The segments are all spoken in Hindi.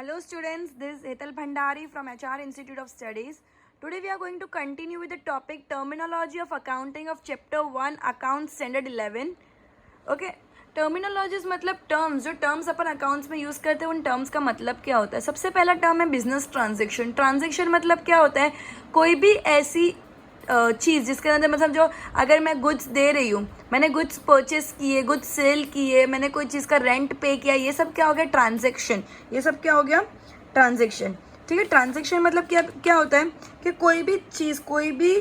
Hello students, this is Hetal Bhandari from HR Institute of Studies. Today we are going to continue with the topic terminology of accounting of chapter 1 account standard 11. Okay, terminologies मतलब टर्म्स, जो टर्म्स अपन अकाउंट्स में यूज़ करते हैं उन टर्म्स का मतलब क्या होता है। सबसे पहला टर्म है बिजनेस ट्रांजेक्शन। ट्रांजेक्शन मतलब क्या होता है, कोई भी ऐसी चीज़ जिसके अंदर मतलब जो अगर मैं गुड्स दे रही हूँ, मैंने गुड्स परचेस किए, गुड्स सेल किए, मैंने कोई चीज़ का रेंट पे किया, ये सब क्या हो गया ट्रांजेक्शन। ये सब क्या हो गया ट्रांजेक्शन। ठीक है, ट्रांजेक्शन मतलब क्या क्या होता है कि कोई भी चीज़, कोई भी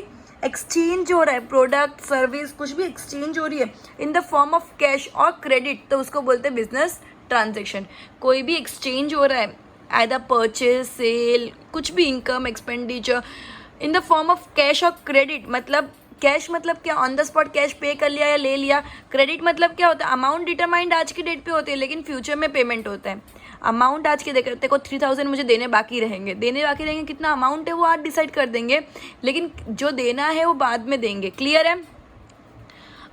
एक्सचेंज हो रहा है, प्रोडक्ट सर्विस कुछ भी एक्सचेंज हो रही है इन द फॉर्म ऑफ कैश और क्रेडिट, तो उसको बोलते हैं बिजनेस ट्रांजेक्शन। कोई भी एक्सचेंज हो रहा है, आइदर परचेज, सेल, कुछ भी income, expenditure in the form of cash और क्रेडिट। मतलब कैश मतलब क्या, ऑन द स्पॉट कैश पे कर लिया या ले लिया। क्रेडिट मतलब क्या होता है, अमाउंट डिटरमाइंड आज की डेट पे होती है लेकिन फ्यूचर में पेमेंट होता है। अमाउंट आज के देखते को 3000 मुझे देने बाकी रहेंगे, कितना अमाउंट है वो आज डिसाइड कर देंगे, लेकिन जो देना है वो बाद में देंगे। क्लियर है।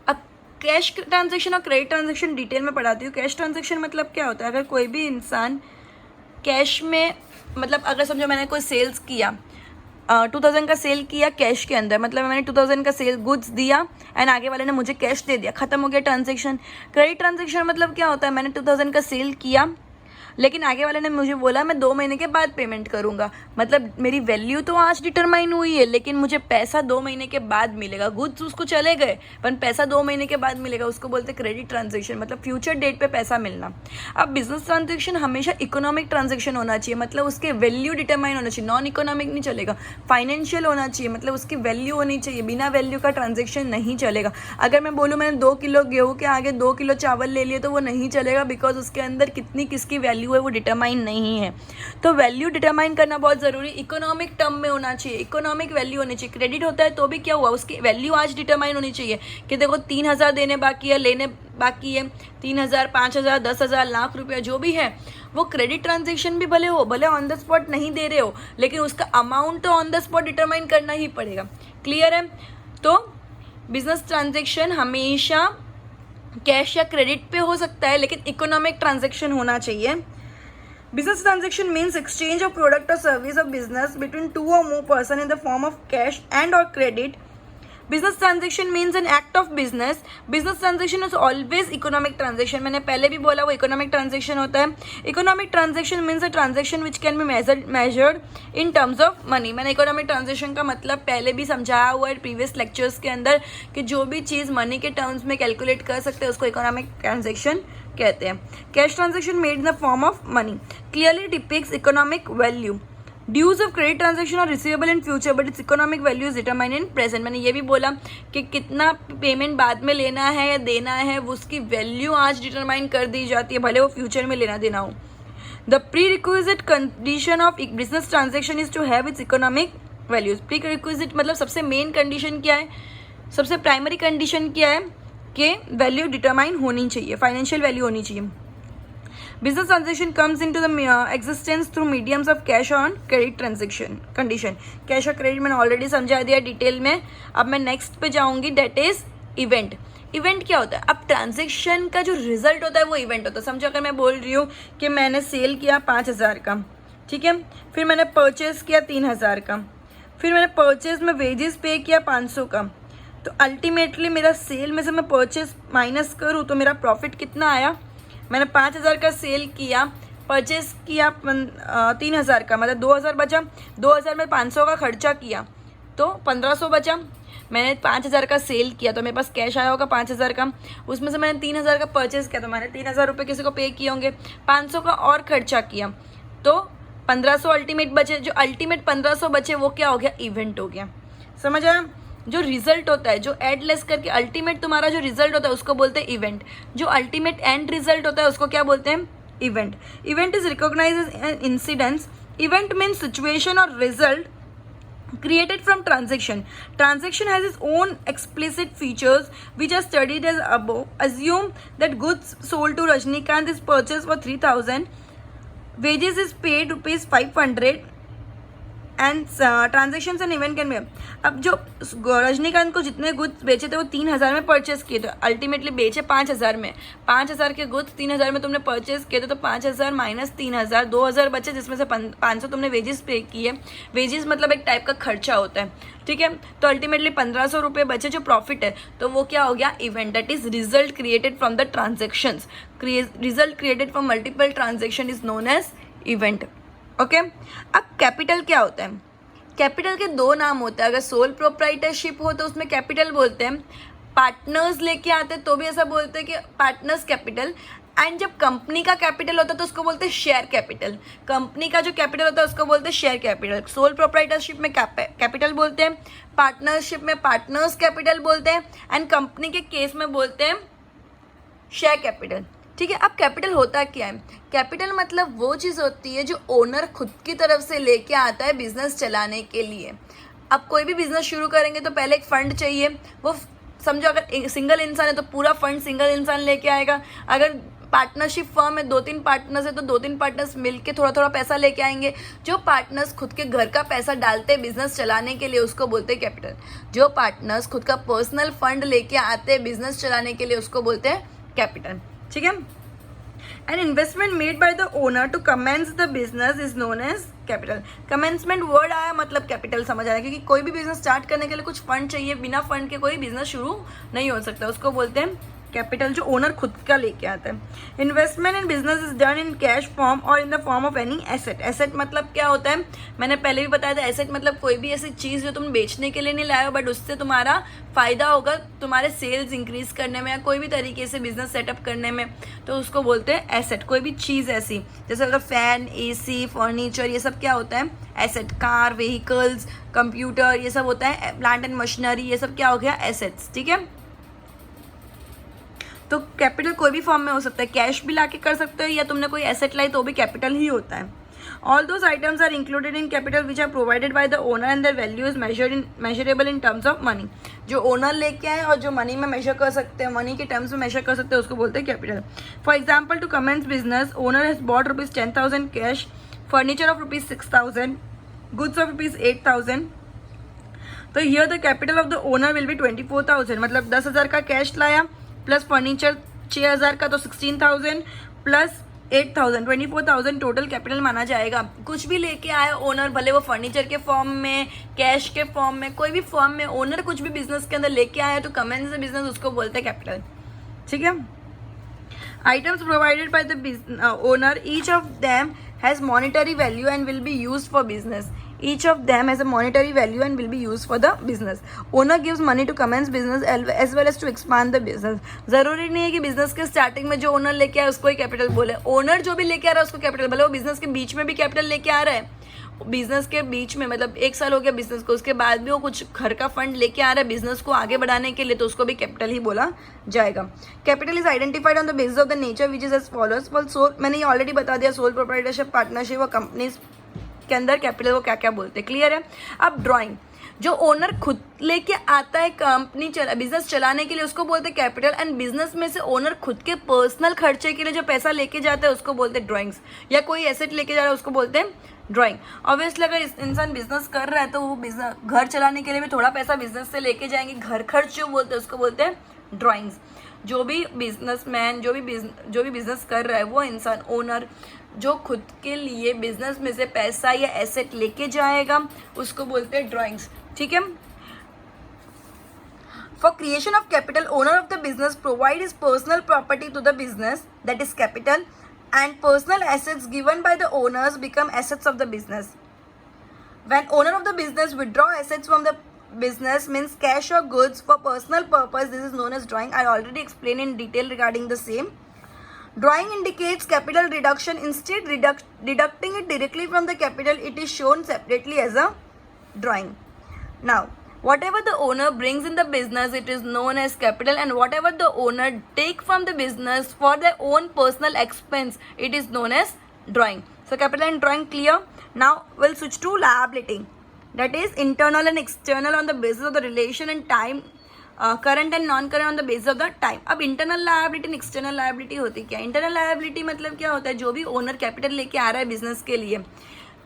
अब कैश ट्रांजेक्शन और क्रेडिट ट्रांजेक्शन डिटेल में पढ़ाती हूँ। कैश ट्रांजेक्शन मतलब क्या होता है, अगर कोई भी इंसान कैश में, मतलब अगर समझो मैंने कोई सेल्स किया, 2000 का सेल किया कैश के अंदर, मतलब मैंने 2000 का सेल गुड्स दिया एंड आगे वाले ने मुझे कैश दे दिया, खत्म हो गया ट्रांजेक्शन। क्रेडिट ट्रांजेक्शन मतलब क्या होता है, मैंने 2000 का सेल किया लेकिन आगे वाले ने मुझे बोला मैं 2 महीने के बाद पेमेंट करूंगा, मतलब मेरी वैल्यू तो आज डिटरमाइन हुई है लेकिन मुझे पैसा 2 महीने के बाद मिलेगा। गुड्स उसको चले गए पर पैसा 2 महीने के बाद मिलेगा, उसको बोलते हैं क्रेडिट ट्रांजेक्शन, मतलब फ्यूचर डेट पे पैसा मिलना। अब बिजनेस ट्रांजेक्शन हमेशा इकोनॉमिक ट्रांजेक्शन होना चाहिए, मतलब उसके वैल्यू डिटरमाइन होना चाहिए, नॉन इकोनॉमिक नहीं चलेगा। फाइनेंशियल होना चाहिए, मतलब उसकी वैल्यू होनी चाहिए, बिना वैल्यू का ट्रांजेक्शन नहीं चलेगा। अगर मैं बोलूँ मैंने 2 किलो गेहूँ के आगे 2 किलो चावल ले लिए तो वो नहीं चलेगा, बिकॉज उसके अंदर कितनी किसकी वैल्यू है वो डिटरमाइन नहीं है। तो वैल्यू डिटरमाइन करना बहुत जरूरी, इकोनॉमिक टर्म में होना चाहिए, इकोनॉमिक वैल्यू होनी चाहिए। क्रेडिट होता है तो भी क्या हुआ, उसकी वैल्यू आज डिटरमाइन होनी चाहिए कि देखो 3000 देने बाकी है, लेने बाकी है, 3000, 5000, 10,000, लाख रुपया जो भी है वो क्रेडिट ट्रांजेक्शन भी भले हो, भले ऑन द स्पॉट नहीं दे रहे हो लेकिन उसका अमाउंट तो ऑन द स्पॉट डिटरमाइन करना ही पड़ेगा। क्लियर है। तो बिजनेस ट्रांजेक्शन हमेशा कैश या क्रेडिट पे हो सकता है लेकिन इकोनॉमिक ट्रांजेक्शन होना चाहिए। Business transaction means exchange of product or service of business between 2 or more person in the form of cash and or credit. Business transaction means an act of business. Business transaction is always economic transaction. मैंने पहले भी बोला वो economic transaction होता है। Economic transaction means a transaction which can be measured in terms of money. मैंने economic transaction का मतलब पहले भी समझाया हुआ है previous lectures के अंदर कि जो भी चीज़ money के terms में calculate कर सकते हैं उसको economic transaction कहते हैं। Cash transaction made in the form of money clearly depicts economic value. Dues of credit transaction are receivable in future but its economic value is determine in present. मैंने ये भी बोला कि कितना पेमेंट बाद में लेना है या देना है वो उसकी वैल्यू आज डिटरमाइन कर दी जाती है, भले वो फ्यूचर में लेना देना हो। The prerequisite condition of business transaction is to have its economic values. Prerequisite मतलब सबसे मेन कंडीशन क्या है, सबसे प्राइमरी कंडीशन क्या है कि वैल्यू डिटरमाइन होनी चाहिए, फाइनेंशियल वैल्यू होनी चाहिए। Business transaction comes into the existence through mediums of cash on credit transaction condition. Cash और क्रेडिट मैंने ऑलरेडी समझा दिया डिटेल में। अब मैं नेक्स्ट पे जाऊंगी, डेट इज इवेंट। इवेंट क्या होता है, अब ट्रांजेक्शन का जो रिजल्ट होता है वो इवेंट होता है। समझो अगर मैं बोल रही हूँ कि मैंने सेल किया 5000 का, ठीक है, फिर मैंने परचेज किया 3000 का, फिर मैंने परचेज में वेजेस पे किया 500 का, तो अल्टीमेटली मेरा सेल में से मैं परचेज माइनस करूँ तो मेरा प्रॉफिट कितना आया। मैंने 5000 का सेल किया, परचेज किया 3000 का, मतलब 2000 बचा। 2000 में 500 का खर्चा किया तो 1500 बचा। मैंने 5000 का सेल किया तो मेरे पास कैश आया होगा 5000 का, उसमें से मैंने 3000 का परचेज किया तो मैंने 3000 रुपये किसी को पे किए होंगे, 500 का और खर्चा किया तो 1500 अल्टीमेट बचे। जो अल्टीमेट 1500 बचे वो क्या हो गया, इवेंट हो गया। समझ आया। जो रिजल्ट होता है, जो एड लेस करके अल्टीमेट तुम्हारा जो रिजल्ट होता है उसको बोलते हैं इवेंट। जो अल्टीमेट एंड रिजल्ट होता है उसको क्या बोलते हैं, event. Event is recognised as an incidence. Event means situation और result created from transaction. Transaction has its own explicit features which are studied as above. Assume that goods sold to Rajnikant is purchased for 3000, wages is paid rupees 500, and transaction and event can be. अब जो रजनीकांत को जितने गुड्स बेचे थे वो 3,000 में परचेस किए थे, अल्टीमेटली बेचे 5,000 में। 5,000 के गुड्स 3,000 में तुमने परचेस किए थे, तो 5,000 माइनस 3,000, 2,000 बचे, जिसमें से 500 तुमने वेजेस पे किए। वेजेस मतलब एक टाइप का खर्चा होता है, ठीक है। तो अल्टीमेटली 1,500 रुपये बचे जो प्रॉफिट है, तो वो क्या हो गया, event. That is result created from the transactions. Result created from multiple transaction is known as event. Okay, अब कैपिटल क्या होता है? कैपिटल के दो नाम होते हैं। अगर सोल प्रोप्राइटरशिप हो तो उसमें कैपिटल बोलते हैं, पार्टनर्स लेके आते हैं तो भी ऐसा बोलते हैं कि पार्टनर्स कैपिटल। एंड जब कंपनी का कैपिटल होता है तो उसको बोलते हैं शेयर कैपिटल। कंपनी का जो कैपिटल होता है उसको बोलते हैं शेयर कैपिटल। सोल प्रोप्राइटरशिप में कैपिटल बोलते हैं, पार्टनरशिप में पार्टनर्स कैपिटल बोलते हैं, एंड कंपनी के केस में बोलते हैं शेयर कैपिटल, ठीक है। अब कैपिटल होता क्या है? कैपिटल मतलब वो चीज़ होती है जो ओनर खुद की तरफ से लेके आता है बिजनेस चलाने के लिए। अब कोई भी बिजनेस शुरू करेंगे तो पहले एक फंड चाहिए। वो समझो अगर सिंगल इंसान है तो पूरा फंड सिंगल इंसान लेके आएगा। अगर पार्टनरशिप फर्म है, 2-3 पार्टनर्स है, तो 2-3 पार्टनर्स मिलके थोड़ा थोड़ा पैसा लेके आएंगे। जो पार्टनर्स खुद के घर का पैसा डालते हैं बिजनेस चलाने के लिए उसको बोलते हैं कैपिटल। जो पार्टनर्स खुद का पर्सनल फंड लेके आते हैं बिजनेस चलाने के लिए उसको बोलते हैं कैपिटल, ठीक है। An investment made by the owner to commence the business is known as capital. Commencement word आया मतलब कैपिटल समझ आया, क्योंकि कोई भी बिजनेस स्टार्ट करने के लिए कुछ फंड चाहिए, बिना फंड के कोई बिजनेस शुरू नहीं हो सकता, उसको बोलते हैं कैपिटल, जो ओनर खुद का लेके आता है। Investment in business is done in cash form और in the form of any asset. Asset मतलब क्या होता है, मैंने पहले भी बताया था। एसेट मतलब कोई भी ऐसी चीज़ जो तुम बेचने के लिए नहीं लाए हो, बट उससे तुम्हारा फ़ायदा होगा तुम्हारे सेल्स इंक्रीज करने में या कोई भी तरीके से बिजनेस सेटअप करने में, तो उसको बोलते हैं एसेट। कोई भी चीज़ ऐसी, जैसे अगर फैन, AC, फर्नीचर, ये सब क्या होता है, एसेट। कार, व्हीकल्स, कंप्यूटर, ये सब होता है, प्लांट एंड मशीनरी, ये सब क्या हो गया, एसेट्स, ठीक है। तो कैपिटल कोई भी फॉर्म में हो सकता है, कैश भी लाके कर सकते हो, या तुमने कोई एसेट लाई तो भी कैपिटल ही होता है। All those items are included in capital which are provided by the owner and their value is measurable in terms of money. जो ओनर लेके आए और जो मनी में मेजर कर सकते हैं, मनी के टर्म्स में मेजर कर सकते हैं, उसको बोलते हैं capital. For example, to commence business, owner has bought ₹10,000 cash, furniture of ₹6,000, goods of ₹8,000। तो here the capital of the owner will be 24,000, मतलब 10,000 का कैश लाया प्लस फर्नीचर 6,000 का, तो 16,000 प्लस 8,000, 24,000 टोटल कैपिटल माना जाएगा। कुछ भी लेके आए ओनर, भले वो फर्नीचर के फॉर्म में, कैश के फॉर्म में, कोई भी फॉर्म में ओनर कुछ भी बिजनेस के अंदर लेके आया तो कमेंस बिजनेस उसको बोलते हैं कैपिटल, ठीक है। Items provided by the owner, each of them has monetary value and will be used for business. Each of them has a monetary value and will be used for the business. Owner gives money to commence business as well as to expand the business. जरूरी नहीं है कि बिजनेस के स्टार्टिंग में जो ओनर लेके आया उसको ही कैपिटल बोले। ओनर जो भी लेके आ रहा है उसको कैपिटल, भले वो बिजनेस के बीच में भी कैपिटल लेके आ रहा है, बिजनेस के बीच में मतलब 1 साल हो गया बिजनेस को, उसके बाद भी वो कुछ घर का फंड लेके आ रहा है बिजनेस को आगे बढ़ाने के लिए, तो उसको भी कैपिटल ही बोला जाएगा। Capital is identified on the basis of the nature which is as follows. Sole, मैंने ये ऑलरेडी बता दिया, सोल प्रोप्राइटरशिप, पार्टनरशिप और कंपनीज के अंदर कैपिटल को क्या क्या बोलते हैं, क्लियर है। अब ड्राइंग, जो ओनर खुद लेके आता है कंपनी बिजनेस चलाने के लिए उसको बोलते हैं कैपिटल। एंड बिजनेस में से ओनर खुद के पर्सनल खर्चे के लिए जो पैसा लेके जाता है उसको बोलते हैं ड्राइंग्स, या कोई एसेट लेके जा रहा है उसको बोलते हैं ड्राइंग। ऑब्वियसली अगर इंसान बिजनेस कर रहा है तो वो बिजनेस घर चलाने के लिए भी थोड़ा पैसा बिजनेस से लेके जाएंगे, घर खर्च जो बोलते हैं उसको बोलते हैं ड्राइंग्स। जो भी बिजनेसमैन, जो भी बिजनेस कर रहा है वो इंसान, ओनर, जो खुद के लिए बिजनेस में से पैसा या एसेट लेके जाएगा उसको बोलते हैं ड्राइंग्स, ठीक है। For creation of capital, owner of the business provide his personal property to the business, that is capital, and personal assets given by the owners become assets of the business. When owner of the business withdraw assets from the business, means cash or goods for personal purpose, this is known as drawing. I already explained in detail regarding the same. Drawing indicates capital reduction. Instead deducting it directly from the capital, it is shown separately as a drawing. Now, whatever the owner brings in the business, it is known as capital, and whatever the owner take from the business for their own personal expense, it is known as drawing. So capital and drawing clear. Now we'll switch to liability, that is internal and external on the basis of the relation and time, current and non-current on the basis of the time. अब internal liability and external liability होती क्या? internal liability मतलब क्या होता है, जो भी ओनर कैपिटल लेके आ रहा है बिजनेस के लिए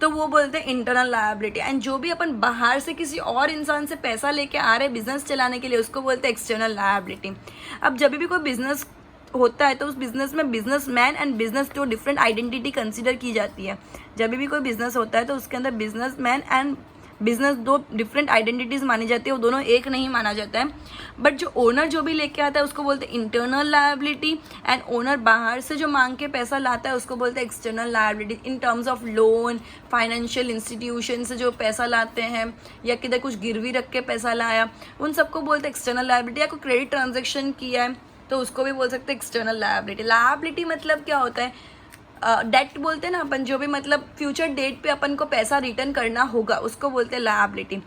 तो वो बोलते हैं इंटरनल लायबिलिटी। एंड जो भी अपन बाहर से किसी और इंसान से पैसा लेके आ रहे हैं बिजनेस चलाने के लिए, उसको बोलते हैं एक्सटर्नल लायबिलिटी। अब जब भी कोई बिजनेस होता है तो उस बिजनेस में businessman and business two different identity consider की जाती है। जब भी कोई बिजनेस होता है तो उसके अंदर बिजनेसमैन एंड बिजनेस दो डिफरेंट आइडेंटिटीज मानी जाती है, वो दोनों एक नहीं माना जाता है। बट जो ओनर जो भी लेके आता है उसको बोलते हैं इंटरनल लायबिलिटी, एंड ओनर बाहर से जो मांग के पैसा लाता है उसको बोलते हैं external liability. In terms of loan, financial institution से जो पैसा लाते हैं या किधर कुछ गिरवी रख के पैसा लाया, उन सबको बोलते हैं एक्सटर्नल लायबिलिटी। या कोई क्रेडिट ट्रांजेक्शन किया है तो उसको भी बोल सकते हैं एक्सटर्नल लायबिलिटी। लायबिलिटी मतलब क्या होता है, डेट बोलते हैं ना अपन, जो भी मतलब फ्यूचर डेट पे अपन को पैसा रिटर्न करना होगा उसको बोलते हैं लायबिलिटी।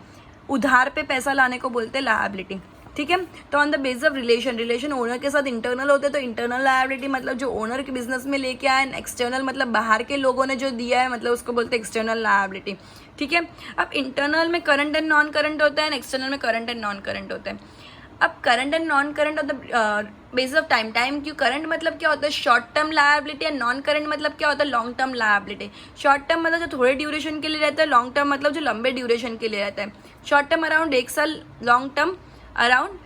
उधार पे पैसा लाने को बोलते हैं लायबिलिटी, ठीक है। तो on the base of relation owner के साथ इंटरनल होते हैं, तो इंटरनल लायबिलिटी मतलब जो ओनर के बिजनेस में लेके आए, एक्सटर्नल मतलब बाहर के लोगों ने जो दिया है, मतलब उसको बोलते हैं एक्सटर्नल लायबिलिटी, ठीक है। अब इंटरनल में करंट एंड नॉन करंट होता है, एक्सटर्नल में करंट एंड नॉन करंट होता है। अब current and non current on the basis of time क्यों, करंट मतलब क्या होता है short term liability, and non current मतलब क्या होता है long term liability. Short term मतलब जो थोड़े ड्यूरेशन के लिए रहता है, लॉन्ग टर्म मतलब जो लंबे ड्यूरेशन के लिए रहता है। शॉर्ट टर्म अराउंड 1 साल, लॉन्ग टर्म अराउंड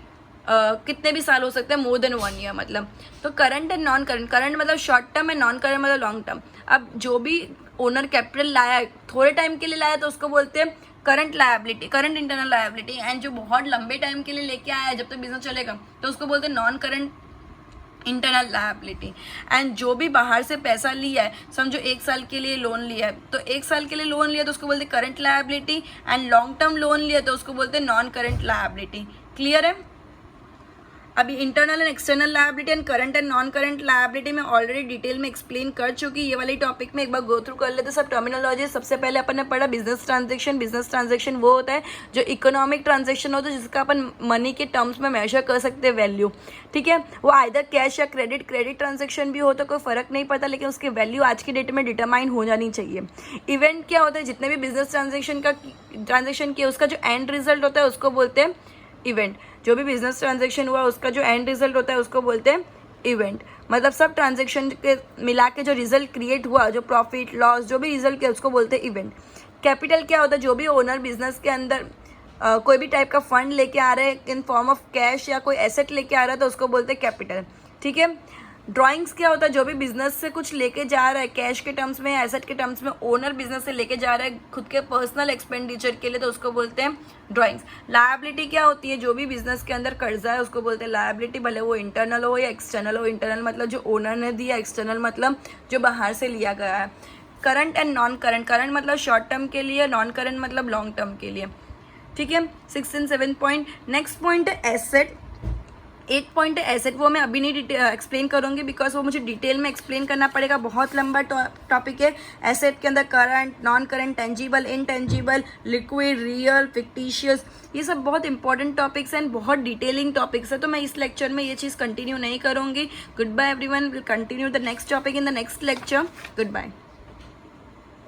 कितने भी साल हो सकते हैं, मोर देन 1 ईयर मतलब। तो current and non current, current मतलब short term, and non current मतलब लॉन्ग टर्म। अब जो भी ओनर कैपिटल लाया है, थोड़े टाइम के लिए लाया तो उसको बोलते हैं current liability, current internal liability. And जो बहुत लंबे टाइम के लिए लेके आया है, जब तक बिजनेस चलेगा, तो उसको बोलते हैं non current internal liability. And जो भी बाहर से पैसा लिया है, समझो 1 साल के लिए लोन लिया है, तो 1 साल के लिए लोन लिया तो उसको बोलते हैं current liability, and long term loan लिया तो उसको बोलते हैं नॉन करंट लायबिलिटी। क्लियर है? अभी internal and external liability and current and non current liability में ऑलरेडी डिटेल में एक्सप्लेन कर चुकी। ये वाली टॉपिक में एक बार गो थ्रू कर लेते सब टर्मिनोलॉजी। सबसे पहले अपन ने पढ़ा बिजनेस ट्रांजेक्शन। बिजनेस ट्रांजेक्शन वो होता है जो इकोनॉमिक ट्रांजेक्शन होता है, जिसका अपन मनी के टर्म्स में मेजर कर सकते हैं वैल्यू, ठीक है। वो आइदर कैश या क्रेडिट, क्रेडिट ट्रांजेक्शन भी हो तो कोई फर्क नहीं पड़ता, लेकिन उसकी वैल्यू आज की डेट में डिटरमाइन हो जानी चाहिए। इवेंट क्या होता है, जितने भी बिजनेस ट्रांजेक्शन किया उसका जो एंड रिजल्ट होता है उसको बोलते हैं इवेंट। जो भी बिजनेस ट्रांजेक्शन हुआ उसका जो एंड रिजल्ट होता है उसको बोलते हैं इवेंट। मतलब सब ट्रांजेक्शन के मिला के जो रिजल्ट क्रिएट हुआ, जो प्रॉफिट लॉस जो भी रिजल्ट किया उसको बोलते हैं इवेंट। कैपिटल क्या होता है, जो भी ओनर बिजनेस के अंदर कोई भी टाइप का फंड लेके आ रहे हैं इन फॉर्म ऑफ कैश या कोई एसेट लेके आ रहा है तो उसको बोलते हैं कैपिटल, ठीक है। ड्राइंग्स क्या होता है, जो भी बिजनेस से कुछ लेके जा रहा है कैश के टर्म्स में या एसेट के टर्म्स में, ओनर बिजनेस से लेके जा रहा है खुद के पर्सनल एक्सपेंडिचर के लिए, तो उसको बोलते हैं ड्राइंग्स। लायबिलिटी क्या होती है, जो भी बिजनेस के अंदर कर्जा है उसको बोलते हैं लायबिलिटी, भले वो इंटरनल हो या एक्सटर्नल हो। इंटरनल मतलब जो ओनर ने दिया, एक्सटर्नल मतलब जो बाहर से लिया गया है। Current and non current, current मतलब शॉर्ट टर्म के लिए, नॉन करंट मतलब लॉन्ग टर्म के लिए, ठीक है। 6 and 7 पॉइंट। नेक्स्ट पॉइंट है एसेट। 8 पॉइंट है एसेट, वो मैं अभी नहीं एक्सप्लेन करूँगी बिकॉज वो मुझे डिटेल में एक्सप्लेन करना पड़ेगा, बहुत लंबा टॉपिक है। एसेट के अंदर current, non current, tangible, intangible, liquid, real, fictitious, ये सब बहुत इंपॉर्टेंट टॉपिक्स हैं, बहुत डिटेलिंग टॉपिक्स है। तो मैं इस लेक्चर में ये चीज़ कंटिन्यू नहीं करूँगी। Good bye everyone, will continue the next topic in the next lecture. Good bye.